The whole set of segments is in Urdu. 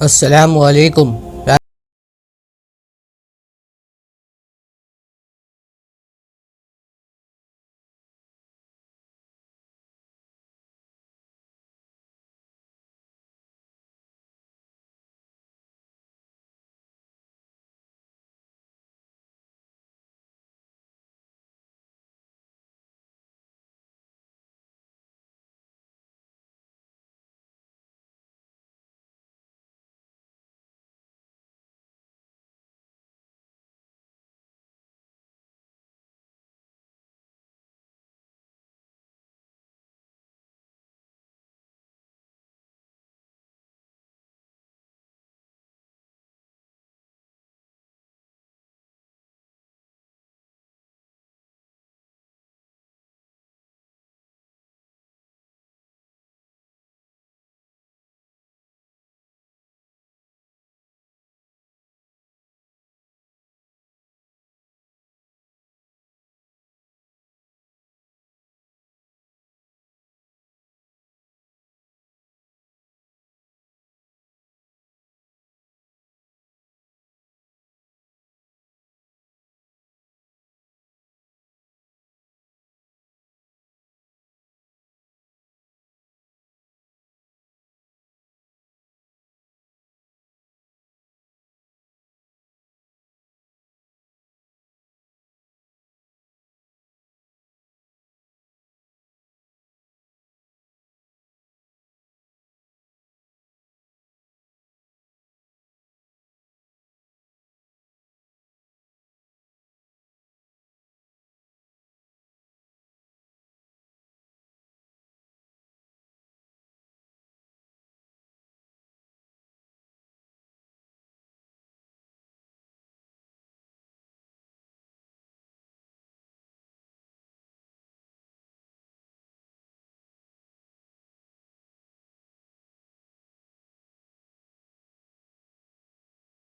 السلام علیکم۔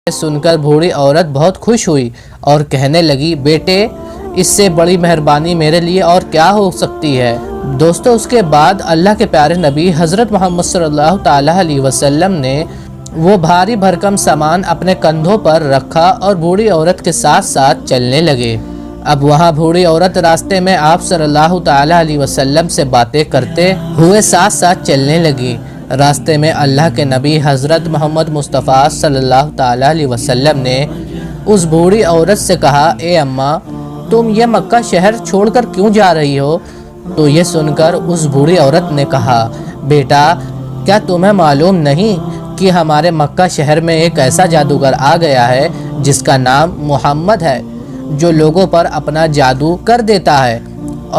سن کر بوڑھی عورت بہت خوش ہوئی اور کہنے لگی، بیٹے اس سے بڑی مہربانی میرے لیے اور کیا ہو سکتی ہے۔ دوستو، اس کے بعد اللہ کے پیارے نبی حضرت محمد صلی اللہ تعالیٰ علیہ وسلم نے وہ بھاری بھرکم سامان اپنے کندھوں پر رکھا اور بوڑھی عورت کے ساتھ ساتھ چلنے لگے۔ اب وہاں بوڑھی عورت راستے میں آپ صلی اللہ تعالیٰ علیہ وسلم سے باتیں کرتے ہوئے ساتھ ساتھ چلنے لگی۔ راستے میں اللہ کے نبی حضرت محمد مصطفیٰ صلی اللہ تعالیٰ علیہ وسلم نے اس بوڑھی عورت سے کہا، اے اماں، تم یہ مکہ شہر چھوڑ کر کیوں جا رہی ہو؟ تو یہ سن کر اس بوڑھی عورت نے کہا، بیٹا کیا تمہیں معلوم نہیں کہ ہمارے مکہ شہر میں ایک ایسا جادوگر آ گیا ہے جس کا نام محمد ہے، جو لوگوں پر اپنا جادو کر دیتا ہے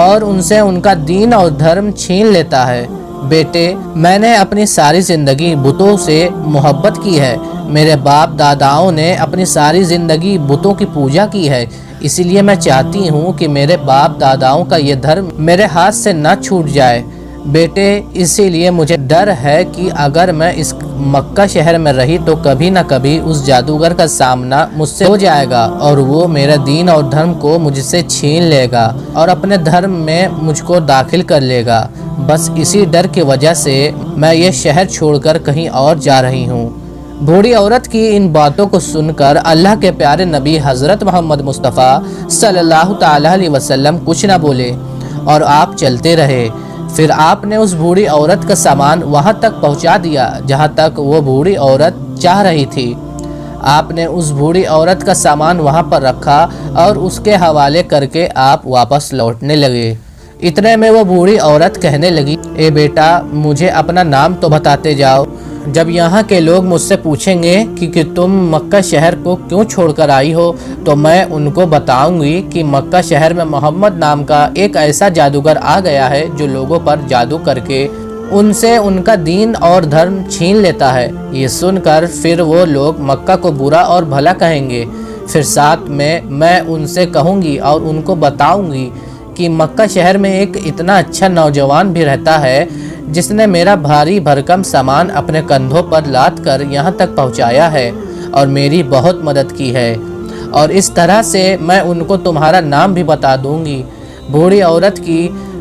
اور ان سے ان کا دین اور دھرم چھین لیتا ہے۔ بیٹے، میں نے اپنی ساری زندگی بتوں سے محبت کی ہے۔ میرے باپ داداؤں نے اپنی ساری زندگی بتوں کی پوجا کی ہے، اسی لیے میں چاہتی ہوں کہ میرے باپ داداؤں کا یہ دھرم میرے ہاتھ سے نہ چھوٹ جائے۔ بیٹے، اسی لیے مجھے ڈر ہے کہ اگر میں اس مکہ شہر میں رہی تو کبھی نہ کبھی اس جادوگر کا سامنا مجھ سے ہو جائے گا اور وہ میرا دین اور دھرم کو مجھ سے چھین لے گا اور اپنے دھرم میں مجھ کو داخل کر لے گا۔ بس اسی ڈر کی وجہ سے میں یہ شہر چھوڑ کر کہیں اور جا رہی ہوں۔ بوڑھی عورت کی ان باتوں کو سن کر اللہ کے پیارے نبی حضرت محمد مصطفیٰ صلی اللہ تعالیٰ علیہ وسلم کچھ نہ بولے اور آپ چلتے رہے۔ پھر آپ نے اس بوڑھی عورت کا سامان وہاں تک پہنچا دیا جہاں تک وہ بوڑھی عورت چاہ رہی تھی۔ آپ نے اس بوڑھی عورت کا سامان وہاں پر رکھا اور اس کے حوالے کر کے آپ واپس لوٹنے لگے۔ اتنے میں وہ بوڑھی عورت کہنے لگی، اے بیٹا مجھے اپنا نام تو بتاتے جاؤ۔ جب یہاں کے لوگ مجھ سے پوچھیں گے کہ تم مکہ شہر کو کیوں چھوڑ کر آئی ہو تو میں ان کو بتاؤں گی کہ مکہ شہر میں محمد نام کا ایک ایسا جادوگر آ گیا ہے جو لوگوں پر جادو کر کے ان سے ان کا دین اور دھرم چھین لیتا ہے۔ یہ سن کر پھر وہ لوگ مکہ کو برا اور بھلا کہیں گے۔ پھر ساتھ میں ان سے کہوں گی اور ان کو بتاؤں گی کہ مکہ شہر میں ایک اتنا اچھا نوجوان بھی رہتا ہے جس نے میرا بھاری بھرکم سامان اپنے کندھوں پر لاد کر یہاں تک پہنچایا ہے اور میری بہت مدد کی ہے، اور اس طرح سے میں ان کو تمہارا نام بھی بتا دوں گی۔ بوڑھی عورت کی